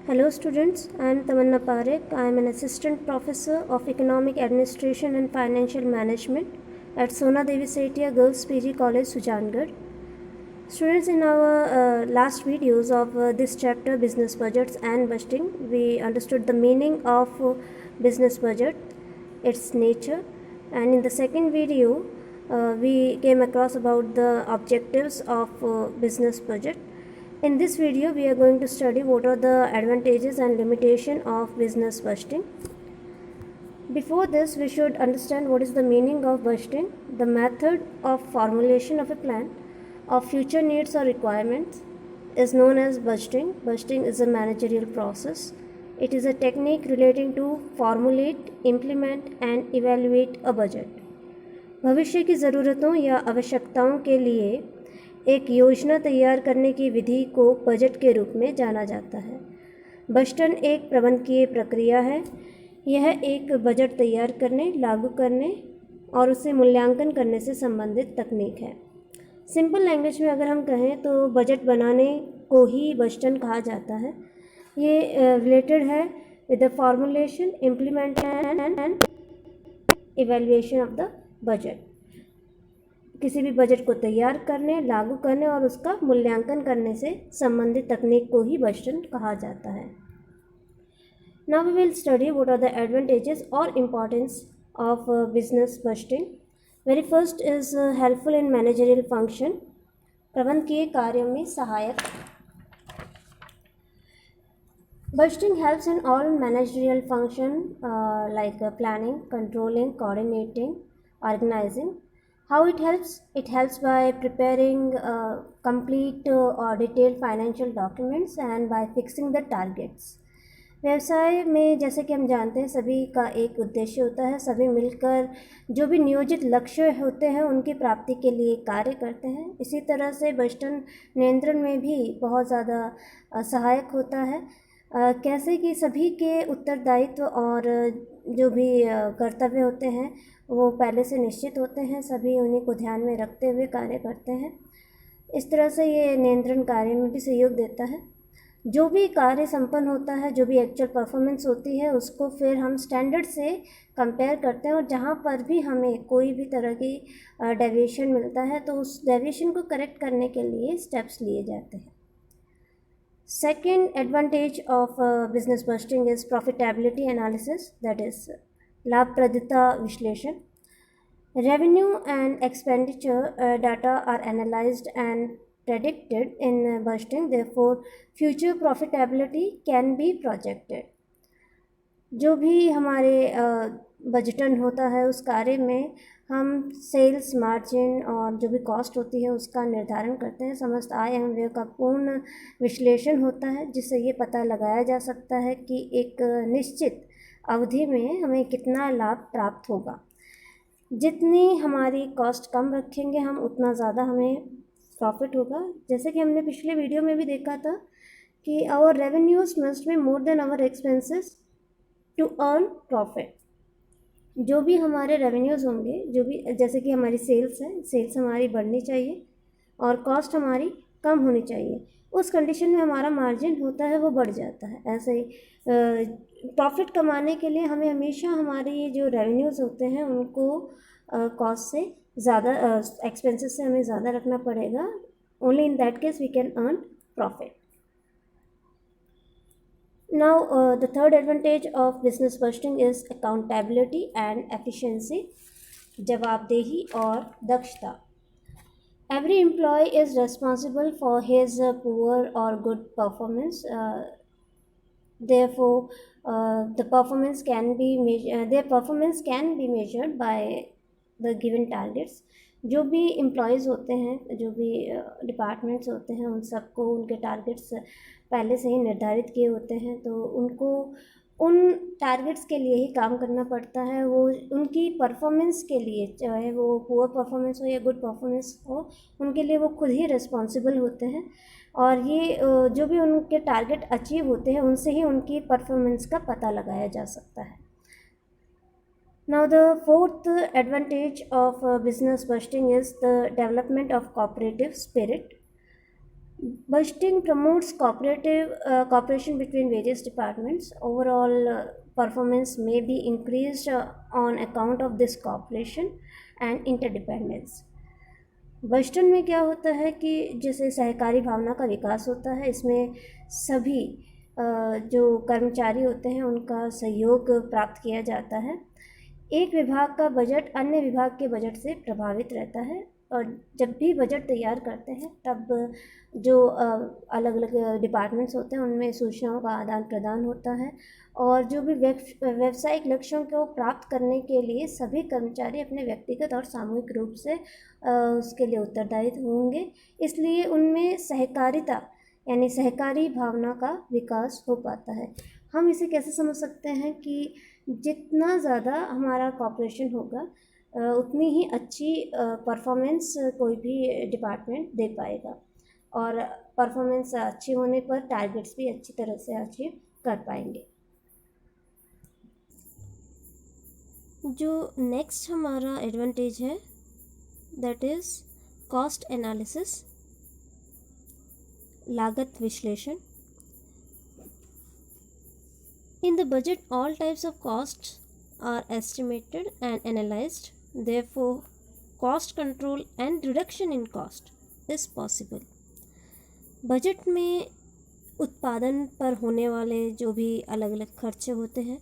Hello students, I am Tamanna Parekh. I am an assistant professor of economic administration and financial management at Sona Devi Setia Girls PG College, Sujangarh. Students, in our last videos of this chapter, business budgets and budgeting, we understood the meaning of business budget, its nature, and in the second video, we came across about the objectives of business budget. In this video, we are going to study what are the advantages and limitation of business budgeting. Before this, we should understand what is the meaning of budgeting, the method of formulation of a plan of future needs or requirements is known as budgeting. Budgeting is a managerial process. It is a technique relating to formulate, implement and evaluate a budget. भविष्य की ज़रूरतों या आवश्यकताओं के लिए एक योजना तैयार करने की विधि को बजट के रूप में जाना जाता है। बजटन एक प्रबंधकीय प्रक्रिया है। यह एक बजट तैयार करने, लागू करने और उसे मूल्यांकन करने से संबंधित तकनीक है। सिंपल लैंग्वेज में अगर हम कहें तो बजट बनाने को ही बजटन कहा जाता है। ये रिलेटेड है with the formulation, implementation and evaluation of the budget. किसी भी बजट को तैयार करने, लागू करने और उसका मूल्यांकन करने से संबंधित तकनीक को ही बजटन कहा जाता है। Now we will study what are the advantages or importance of business budgeting. Very first is helpful in managerial function. प्रबंधकीय कार्यों में सहायक। Budgeting helps in all managerial function like planning, controlling, coordinating, organizing. How it helps? It helps by preparing complete or detailed financial documents and by fixing the targets. व्यवसाय में जैसे कि हम जानते हैं सभी का एक उद्देश्य होता है, सभी मिलकर जो भी नियोजित लक्ष्य होते हैं उनकी प्राप्ति के लिए कार्य करते हैं। इसी तरह से बजटन नियंत्रण में भी बहुत ज़्यादा सहायक होता है। कैसे कि सभी के उत्तरदायित्व और जो भी कर्तव्य होते हैं वो पहले से निश्चित होते हैं, सभी उन्हीं को ध्यान में रखते हुए कार्य करते हैं। इस तरह से ये नियंत्रण कार्य में भी सहयोग देता है। जो भी कार्य संपन्न होता है, जो भी एक्चुअल परफॉर्मेंस होती है उसको फिर हम स्टैंडर्ड से कंपेयर करते हैं और जहाँ पर भी हमें कोई भी तरह की डेविएशन मिलता है तो उस डेविएशन को करेक्ट करने के लिए स्टेप्स लिए जाते हैं। Second advantage of business budgeting is profitability analysis, that is लाभप्रदता विश्लेषण। Revenue and expenditure data are analyzed and predicted in budgeting, therefore future profitability can be projected. जो भी हमारे बजटन होता है उस कार्य में हम सेल्स मार्जिन और जो भी कॉस्ट होती है उसका निर्धारण करते हैं। समस्त आय एवं व्यय का पूर्ण विश्लेषण होता है जिससे ये पता लगाया जा सकता है कि एक निश्चित अवधि में हमें कितना लाभ प्राप्त होगा। जितनी हमारी कॉस्ट कम रखेंगे हम उतना ज़्यादा हमें प्रॉफिट होगा। जैसे कि हमने पिछले वीडियो में भी देखा था कि our revenues must be more than our expenses to earn profit. जो भी हमारे रेवेन्यूज़ होंगे, जो भी जैसे कि हमारी सेल्स है, सेल्स हमारी बढ़नी चाहिए और कॉस्ट हमारी कम होनी चाहिए। उस कंडीशन में हमारा मार्जिन होता है वो बढ़ जाता है। ऐसे ही प्रॉफिट कमाने के लिए हमें हमेशा हमारी जो रेवेन्यूज़ होते हैं उनको कॉस्ट से ज़्यादा, एक्सपेंसेस से हमें ज़्यादा रखना पड़ेगा। Only in that case we can earn profit. Now the third advantage of business budgeting is accountability and efficiency, जवाबदेही और दक्षता। Every employee is responsible for his poor or good performance. Therefore, their performance can be measured by the given targets. जो भी employees होते हैं, जो भी departments होते हैं, उन सबको उनके टारगेट्स पहले से ही निर्धारित किए होते हैं तो उनको उन टारगेट्स के लिए ही काम करना पड़ता है। वो उनकी परफॉर्मेंस के लिए, चाहे वो पुअर परफॉर्मेंस हो या गुड परफॉर्मेंस हो, उनके लिए वो खुद ही रिस्पॉन्सिबल होते हैं और ये जो भी उनके टारगेट अचीव होते हैं उनसे ही उनकी परफॉर्मेंस का पता लगाया जा सकता है। Now the fourth advantage of business budgeting is the development of cooperative spirit. Budgeting promotes cooperation between various departments. Overall performance may be increased on account of this cooperation and interdependence. Boston में क्या होता है कि जैसे सहकारी भावना का विकास होता है, इसमें सभी जो कर्मचारी होते हैं उनका सहयोग प्राप्त किया जाता है। एक विभाग का बजट अन्य विभाग के बजट से प्रभावित रहता है, और जब भी बजट तैयार करते हैं तब जो अलग अलग डिपार्टमेंट्स होते हैं उनमें सूचनाओं का आदान प्रदान होता है, और जो भी व्यावसायिक लक्ष्यों को प्राप्त करने के लिए सभी कर्मचारी अपने व्यक्तिगत और सामूहिक रूप से उसके लिए उत्तरदायित्व होंगे। इसलिए उनमें सहकारिता यानी सहकारी भावना का विकास हो पाता है। हम इसे कैसे समझ सकते हैं कि जितना ज़्यादा हमारा कॉपरेशन होगा उतनी ही अच्छी परफॉर्मेंस कोई भी डिपार्टमेंट दे पाएगा, और परफॉर्मेंस अच्छी होने पर टारगेट्स भी अच्छी तरह से अचीव कर पाएंगे। जो नेक्स्ट हमारा एडवांटेज है दैट इज़ कॉस्ट एनालिसिस, लागत विश्लेषण। In the budget, all types of costs are estimated and analyzed. Therefore, cost control and reduction in cost is possible. Budget में उत्पादन पर होने वाले जो भी अलग अलग खर्चे होते हैं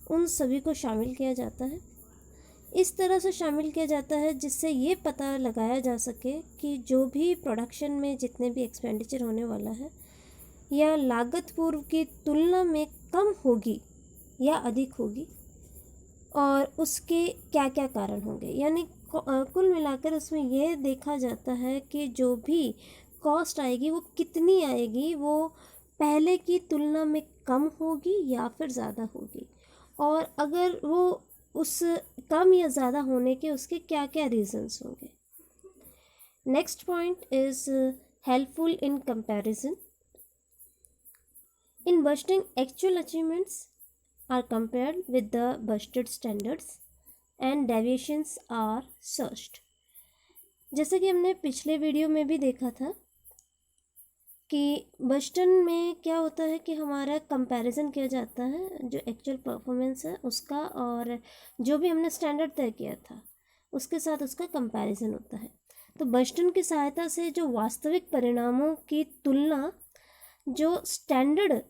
उन सभी को शामिल किया जाता है। इस तरह से शामिल किया जाता है जिससे ये पता लगाया जा सके कि जो भी प्रोडक्शन में जितने भी एक्सपेंडिचर होने वाला है या लागत पूर्व की तुलना में कम होगी या अधिक होगी, और उसके क्या क्या कारण होंगे। यानी कुल मिलाकर उसमें यह देखा जाता है कि जो भी कॉस्ट आएगी वो कितनी आएगी, वो पहले की तुलना में कम होगी या फिर ज़्यादा होगी, और अगर वो उस कम या ज़्यादा होने के उसके क्या क्या रीज़न्स होंगे। Next point is helpful in comparison. In budgeting, actual achievements are compared with the budgeted standards and deviations are searched. जैसे कि हमने पिछले वीडियो में भी देखा था कि बजटन में क्या होता है कि हमारा कंपैरिजन किया जाता है जो एक्चुअल परफॉर्मेंस है उसका, और जो भी हमने स्टैंडर्ड तय किया था उसके साथ उसका कंपैरिजन होता है। तो बजटन की सहायता से जो वास्तविक परिणामों की तुलना जो स्टैंडर्ड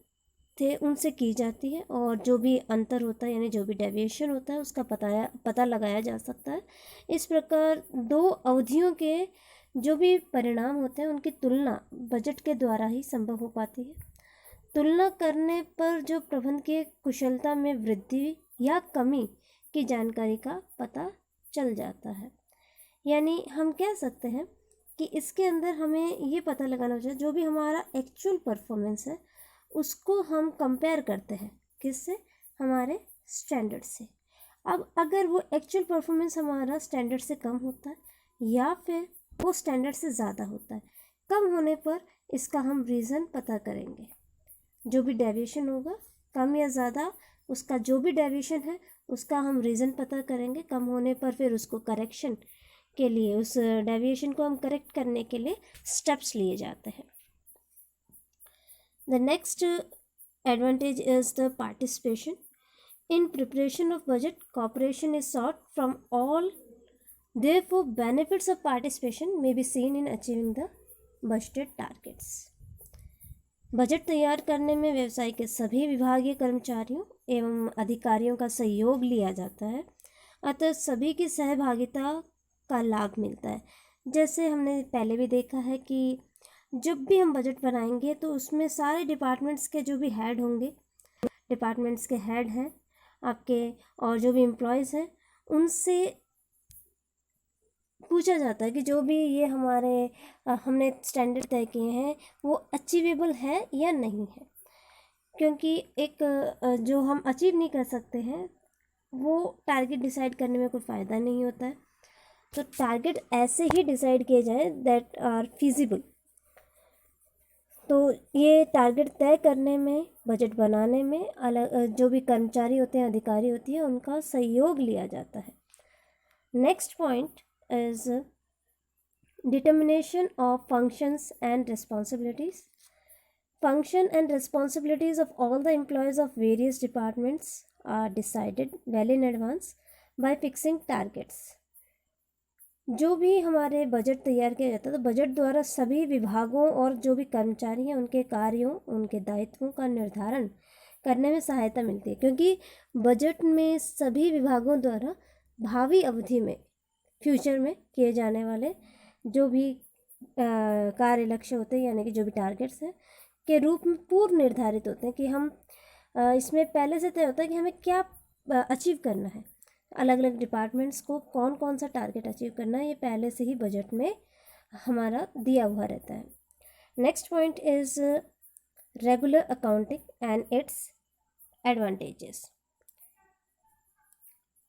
थे उनसे की जाती है, और जो भी अंतर होता है यानी जो भी डेविएशन होता है उसका पता लगाया जा सकता है। इस प्रकार दो अवधियों के जो भी परिणाम होते हैं उनकी तुलना बजट के द्वारा ही संभव हो पाती है। तुलना करने पर जो प्रबंधकीय कुशलता में वृद्धि या कमी की जानकारी का पता चल जाता है। यानी हम कह सकते हैं कि इसके अंदर हमें ये पता लगाना चाहिए जो भी हमारा एक्चुअल परफॉर्मेंस है उसको हम कंपेयर करते हैं किससे, हमारे स्टैंडर्ड से। अब अगर वो एक्चुअल परफॉर्मेंस हमारा स्टैंडर्ड से कम होता है या फिर वो स्टैंडर्ड से ज़्यादा होता है, कम होने पर इसका हम रीज़न पता करेंगे। जो भी डेविएशन होगा कम या ज़्यादा, उसका जो भी डेविएशन है उसका हम रीज़न पता करेंगे। कम होने पर फिर उसको करेक्शन के लिए, उस डेविएशन को हम करेक्ट करने के लिए स्टेप्स लिए जाते हैं। The next advantage is the participation. In preparation of budget, cooperation is sought from all. Therefore, benefits of participation may be seen in achieving the budgeted targets. Budget तैयार करने में व्यवसाय के सभी विभागीय कर्मचारियों एवं अधिकारियों का सहयोग लिया जाता है, अतः सभी की सहभागिता का लाभ मिलता है। जैसे हमने पहले भी देखा है कि जब भी हम बजट बनाएंगे तो उसमें सारे डिपार्टमेंट्स के जो भी हेड होंगे, डिपार्टमेंट्स के हेड हैं आपके, और जो भी एम्प्लॉयज़ हैं उनसे पूछा जाता है कि जो भी ये हमारे हमने स्टैंडर्ड तय किए हैं वो अचीवेबल है या नहीं है। क्योंकि एक जो हम अचीव नहीं कर सकते हैं वो टारगेट डिसाइड करने में कोई फ़ायदा नहीं होता है। तो टारगेट ऐसे ही डिसाइड किए जाए दैट आर फिजिबल। तो ये टारगेट तय करने में, बजट बनाने में अलग जो भी कर्मचारी होते हैं, अधिकारी होती है, उनका सहयोग लिया जाता है। Next point is Determination of functions and responsibilities. Function and responsibilities of all the employees of various departments are decided well in advance by fixing targets. जो भी हमारे बजट तैयार किया जाता है तो बजट द्वारा सभी विभागों और जो भी कर्मचारी हैं उनके कार्यों उनके दायित्वों का निर्धारण करने में सहायता मिलती है, क्योंकि बजट में सभी विभागों द्वारा भावी अवधि में फ्यूचर में किए जाने वाले जो भी कार्य लक्ष्य होते हैं यानी कि जो भी टारगेट्स हैं के रूप में पूर्व निर्धारित होते हैं कि हम इसमें पहले से तय होता है कि हमें क्या अचीव करना है, अलग अलग डिपार्टमेंट्स को कौन कौन सा टारगेट अचीव करना है ये पहले से ही बजट में हमारा दिया हुआ रहता है. Next point is regular accounting and its advantages.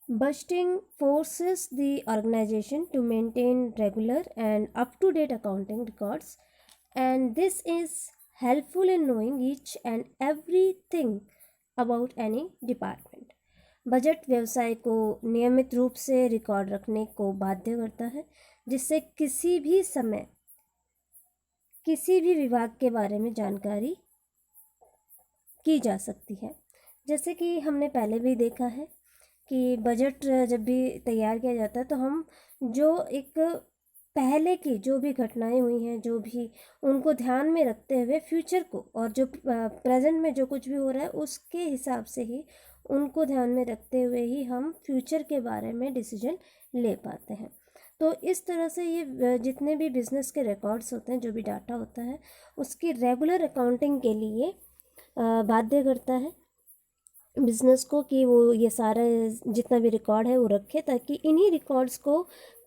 Budgeting forces the organization to maintain regular and up-to-date accounting records, and this is helpful in knowing each and everything about any department. Budget व्यवसाय को नियमित रूप से record रखने को बाध्य करता है, जिससे किसी भी समय किसी भी विभाग के बारे में जानकारी की जा सकती है. जैसे कि हमने पहले भी देखा है कि बजट जब भी तैयार किया जाता है तो हम जो एक पहले की जो भी घटनाएं हुई हैं जो भी उनको ध्यान में रखते हुए फ्यूचर को और जो प्रेजेंट में जो कुछ भी हो रहा है उसके हिसाब से ही उनको ध्यान में रखते हुए ही हम फ्यूचर के बारे में डिसीजन ले पाते हैं. तो इस तरह से ये जितने भी बिज़नेस के रिकॉर्ड्स होते हैं जो भी डाटा होता है उसकी रेगुलर अकाउंटिंग के लिए बाध्य करता है बिज़नेस को कि वो ये सारा जितना भी रिकॉर्ड है वो रखे, ताकि इन्हीं रिकॉर्ड्स को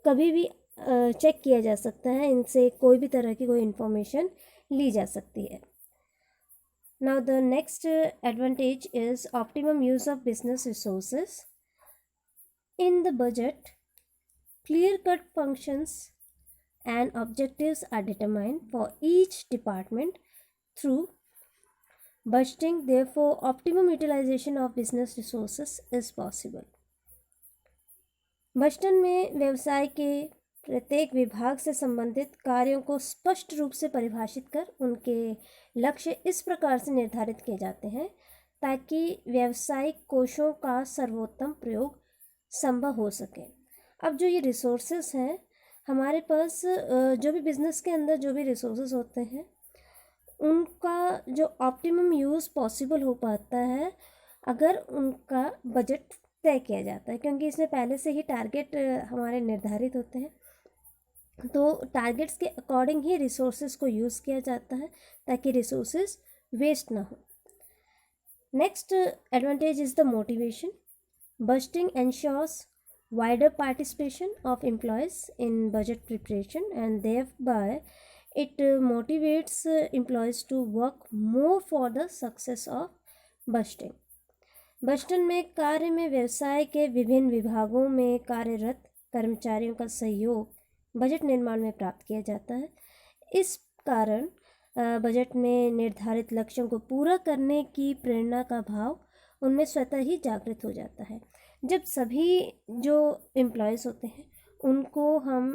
कभी भी चेक किया जा सकता है, इनसे कोई भी तरह की कोई इन्फॉर्मेशन ली जा सकती है. Now the next advantage is optimum use of business resources. In the budget clear cut functions and objectives are determined for each department through budgeting. Therefore optimum utilization of business resources is possible. बजटन में व्यवसाय के प्रत्येक विभाग से संबंधित कार्यों को स्पष्ट रूप से परिभाषित कर उनके लक्ष्य इस प्रकार से निर्धारित किए जाते हैं ताकि व्यावसायिक कोषों का सर्वोत्तम प्रयोग संभव हो सके. अब जो ये रिसोर्सेस हैं हमारे पास जो भी बिज़नेस के अंदर जो भी रिसोर्सेस होते हैं उनका जो ऑप्टिमम यूज़ पॉसिबल हो पाता है अगर उनका बजट तय किया जाता है, क्योंकि इसमें पहले से ही टारगेट हमारे निर्धारित होते हैं. तो टारगेट्स के अकॉर्डिंग ही रिसोर्सेज को यूज़ किया जाता है ताकि रिसोर्सेज वेस्ट ना हो. Next advantage is the motivation. Budgeting ensures wider participation of employees in budget preparation and thereby it motivates employees to work more for the success of budgeting. बजटन में कार्य में व्यवसाय के विभिन्न विभागों में कार्यरत कर्मचारियों का सहयोग बजट निर्माण में प्राप्त किया जाता है. इस कारण बजट में निर्धारित लक्ष्यों को पूरा करने की प्रेरणा का भाव उनमें स्वतः ही जागृत हो जाता है. जब सभी जो एम्प्लॉयज़ होते हैं उनको हम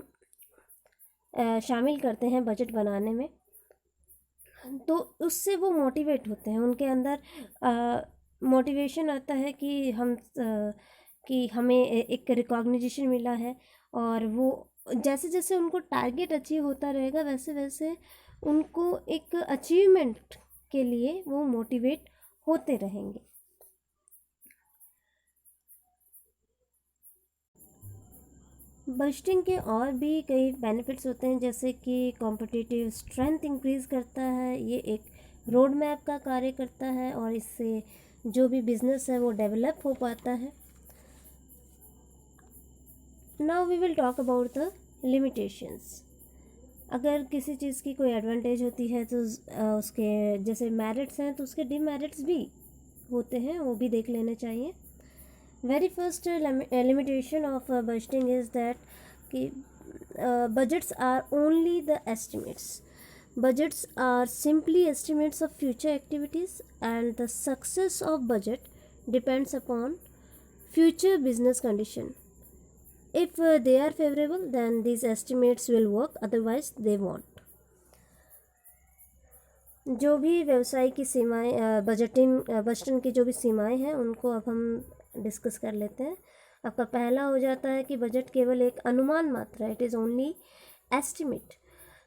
शामिल करते हैं बजट बनाने में तो उससे वो मोटिवेट होते हैं, उनके अंदर मोटिवेशन आता है कि कि हमें एक रिकॉग्निशन मिला है और वो जैसे जैसे उनको टारगेट अचीव होता रहेगा वैसे वैसे उनको एक अचीवमेंट के लिए वो मोटिवेट होते रहेंगे. बजटिंग के और भी कई बेनिफिट्स होते हैं जैसे कि कॉम्पिटिटिव स्ट्रेंथ इंक्रीज़ करता है. ये एक रोड मैप का कार्य करता है और इससे जो भी बिज़नेस है वो डेवलप हो पाता है. Now we will talk about the limitations. अगर किसी चीज़ की कोई एडवांटेज होती है तो उसके जैसे मेरिट्स हैं तो उसके डिमेरिट्स भी होते हैं, वो भी देख लेने चाहिए. Very first limitation of budgeting is that budgets are only the estimates. Budgets are simply estimates of future activities and the success of budget depends upon future business condition. If they are favorable, then these estimates will work, otherwise they won't. जो भी व्यवसाय की सीमाएं, budgeting की जो भी सीमाएं हैं उनको अब हम डिस्कस कर लेते हैं। आपका पहला हो जाता है कि बजट केवल एक अनुमान मात्र है, it is only estimate.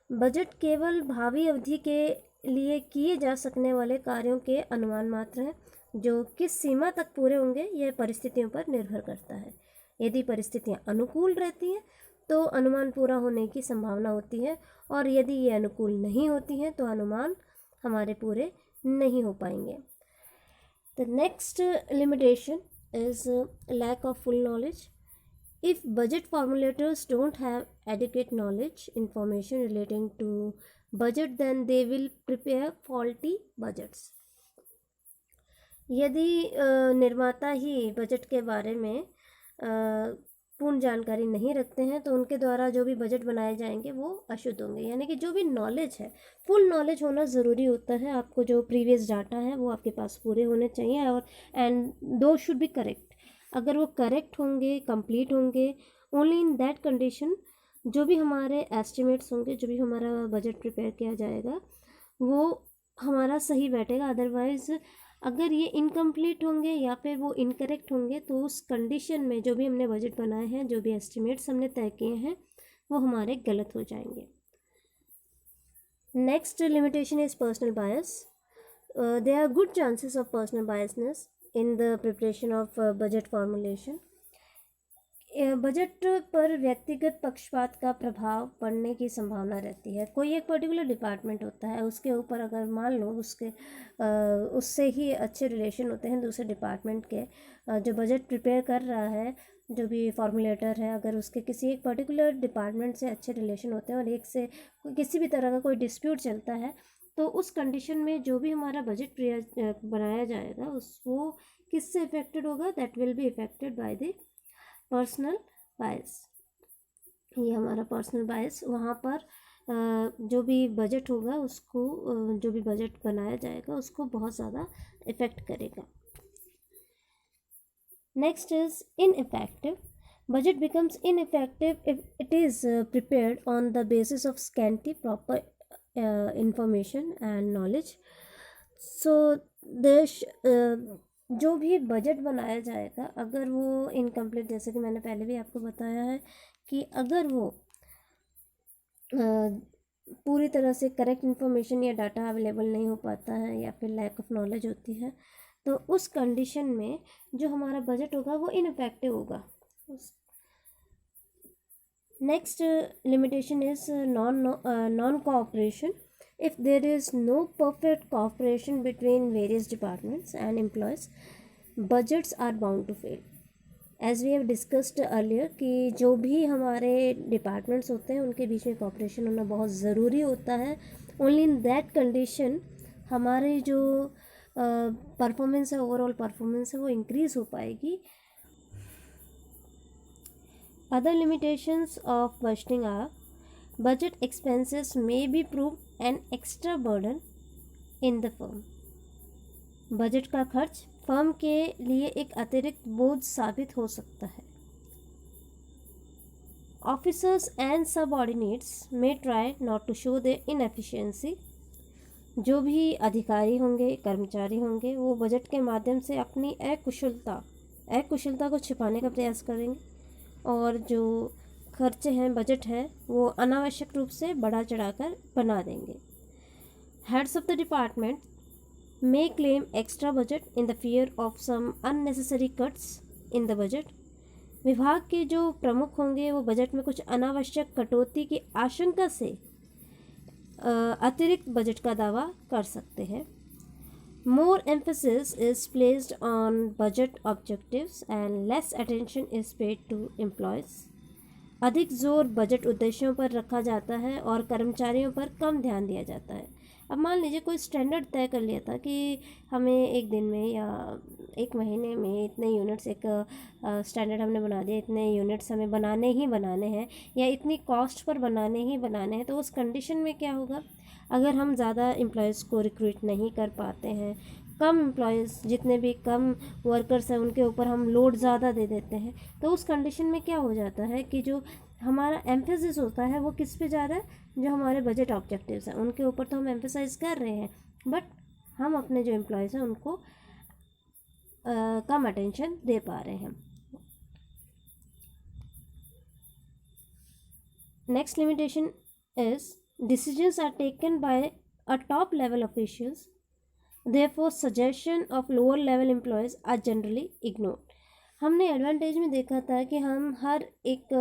Budget केवल भावी अवधि के लिए किए जा सकने वाले कार्यों के अनुमान मात्र हैं, जो किस सीमा तक पूरे होंगे यह परिस्थितियों पर निर्भर करता है। यदि परिस्थितियां अनुकूल रहती हैं तो अनुमान पूरा होने की संभावना होती है, और यदि ये अनुकूल नहीं होती हैं तो अनुमान हमारे पूरे नहीं हो पाएंगे। The next limitation is lack of full knowledge. If budget formulators don't have adequate knowledge, information relating to budget, then they will prepare faulty budgets. यदि निर्माता ही बजट के बारे में पूर्ण जानकारी नहीं रखते हैं तो उनके द्वारा जो भी बजट बनाए जाएंगे वो अशुद्ध होंगे। यानी कि जो भी नॉलेज है, फुल नॉलेज होना ज़रूरी होता है। आपको जो प्रीवियस डाटा है वो आपके पास पूरे होने चाहिए, और एंड दो शुड बी करेक्ट। अगर वो करेक्ट होंगे, कंप्लीट होंगे, ओनली इन दैट कंडीशन जो भी हमारे एस्टिमेट्स होंगे, जो भी हमारा बजट प्रिपेयर किया जाएगा वो हमारा सही बैठेगा। अदरवाइज़ अगर ये इनकम्प्लीट होंगे या फिर वो इनकरेक्ट होंगे तो उस कंडीशन में जो भी हमने बजट बनाए हैं, जो भी एस्टिमेट्स हमने तय किए हैं, वो हमारे गलत हो जाएंगे। Next limitation is personal bias. There are good chances of personal biasness in the preparation of budget formulation. Budget पर व्यक्तिगत पक्षपात का प्रभाव पड़ने की संभावना रहती है। कोई एक पर्टिकुलर डिपार्टमेंट होता है, उसके ऊपर अगर मान लो उससे ही अच्छे रिलेशन होते हैं दूसरे डिपार्टमेंट के, जो बजट प्रिपेयर कर रहा है, जो भी फॉर्मुलेटर है, अगर उसके किसी एक पर्टिकुलर डिपार्टमेंट से अच्छे रिलेशन होते हैं और एक से किसी भी तरह का कोई डिस्प्यूट चलता है, तो उस कंडीशन में जो भी हमारा बजट बनाया जाएगा वो किससे इफेक्टेड होगा? That will be affected by the personal bias. ये हमारा पर्सनल बायस वहाँ पर जो भी बजट होगा उसको, जो भी बजट बनाया जाएगा उसको बहुत ज़्यादा इफेक्ट करेगा। Next is ineffective. Budget becomes ineffective if it is prepared on the basis of scanty proper information and knowledge. So जो भी बजट बनाया जाएगा अगर वो इनकम्प्लीट, जैसे कि मैंने पहले भी आपको बताया है कि अगर वो पूरी तरह से करेक्ट इन्फॉर्मेशन या डाटा अवेलेबल नहीं हो पाता है या फिर लैक ऑफ नॉलेज होती है, तो उस कंडीशन में जो हमारा बजट होगा वो इनइफेक्टिव होगा। Next limitation is non cooperation. If there is no perfect cooperation between various departments and employees, budgets are bound to fail. As we have discussed earlier कि जो भी हमारे डिपार्टमेंट्स होते हैं उनके बीच में कॉपरेशन होना बहुत ज़रूरी होता है। ओनली इन दैट कंडीशन हमारी जो परफॉर्मेंस है, ओवरऑल परफॉर्मेंस है, वो इंक्रीज़ हो पाएगी। Other limitations of budgeting are budget expenses may be proved an extra burden in the firm. Budget का खर्च फर्म के लिए एक अतिरिक्त बोझ साबित हो सकता है। Officers and subordinates may try not to show their inefficiency. जो भी अधिकारी होंगे, कर्मचारी होंगे, वो बजट के माध्यम से अपनी अकुशलता को छिपाने का प्रयास करेंगे, और जो खर्चे हैं, बजट है, वो अनावश्यक रूप से बढ़ा चढ़ाकर बना देंगे। Heads of the department may claim extra budget in the fear of some unnecessary cuts in the budget. विभाग के जो प्रमुख होंगे वो बजट में कुछ अनावश्यक कटौती की आशंका से अतिरिक्त बजट का दावा कर सकते हैं। More emphasis is placed on budget objectives and less attention is paid to employees. अधिक जोर बजट उद्देश्यों पर रखा जाता है और कर्मचारियों पर कम ध्यान दिया जाता है। अब मान लीजिए कोई स्टैंडर्ड तय कर लिया था कि हमें एक दिन में या एक महीने में इतने यूनिट्स, एक स्टैंडर्ड हमने बना दिया, इतने यूनिट्स हमें बनाने ही बनाने हैं या इतनी कॉस्ट पर बनाने ही बनाने हैं, तो उस कंडीशन में क्या होगा? अगर हम ज़्यादा एम्प्लॉयज़ को रिक्रूट नहीं कर पाते हैं, कम एम्प्लॉयज़, जितने भी कम वर्कर्स हैं उनके ऊपर हम लोड ज़्यादा दे देते हैं, तो उस कंडीशन में क्या हो जाता है कि जो हमारा एम्फेसिस होता है वो किस पे जा रहा है, जो हमारे बजट ऑब्जेक्टिव्स हैं उनके ऊपर तो हम एम्फेसाइज कर रहे हैं, बट हम अपने जो एम्प्लॉयज़ हैं उनको कम अटेंशन दे पा रहे हैं। Next limitation is decisions are taken by a top level officials, therefore suggestion of lower level employees are generally ignored। हमने एडवांटेज में देखा था कि हम हर एक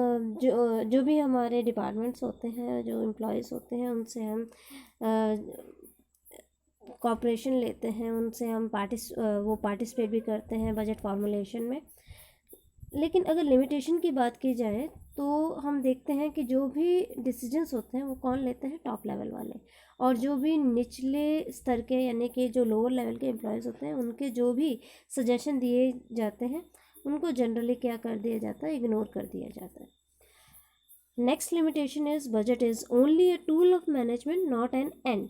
जो भी हमारे डिपार्टमेंट्स होते हैं, जो एम्प्लॉयज़ होते हैं, उनसे हम कॉपरेशन लेते हैं, उनसे हम वो पार्टिसिपेट भी करते हैं बजट फॉर्मुलेशन में। लेकिन अगर लिमिटेशन की बात की जाए तो हम देखते हैं कि जो भी डिसीजंस होते हैं वो कौन लेते हैं, टॉप लेवल वाले, और जो भी निचले स्तर के यानी कि जो लोअर लेवल के एम्प्लॉयज़ होते हैं उनके जो भी सजेशन दिए जाते हैं उनको जनरली क्या कर दिया जाता है, इग्नोर कर दिया जाता है। Next limitation is budget is only a tool of management not an end,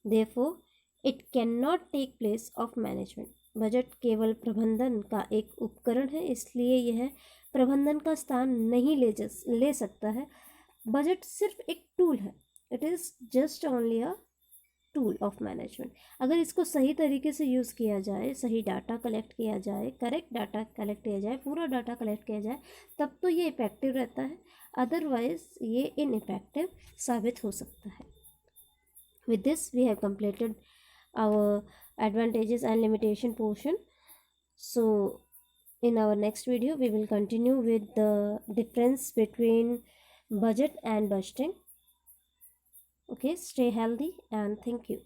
therefore it can not take place of management. Budget केवल प्रबंधन का एक उपकरण है, इसलिए यह प्रबंधन का स्थान नहीं ले सकता है। बजट सिर्फ एक टूल है, it is just only a tool of management. अगर इसको सही तरीके से यूज़ किया जाए, सही डाटा कलेक्ट किया जाए, करेक्ट डाटा कलेक्ट किया जाए, पूरा डाटा कलेक्ट किया जाए, तब तो ये इफेक्टिव रहता है, अदरवाइज ये इनइफेक्टिव साबित हो सकता है। With this, we have completed our advantages and limitation portion. So, in our next video, we will continue with the difference between budget and budgeting. Okay, stay healthy and thank you.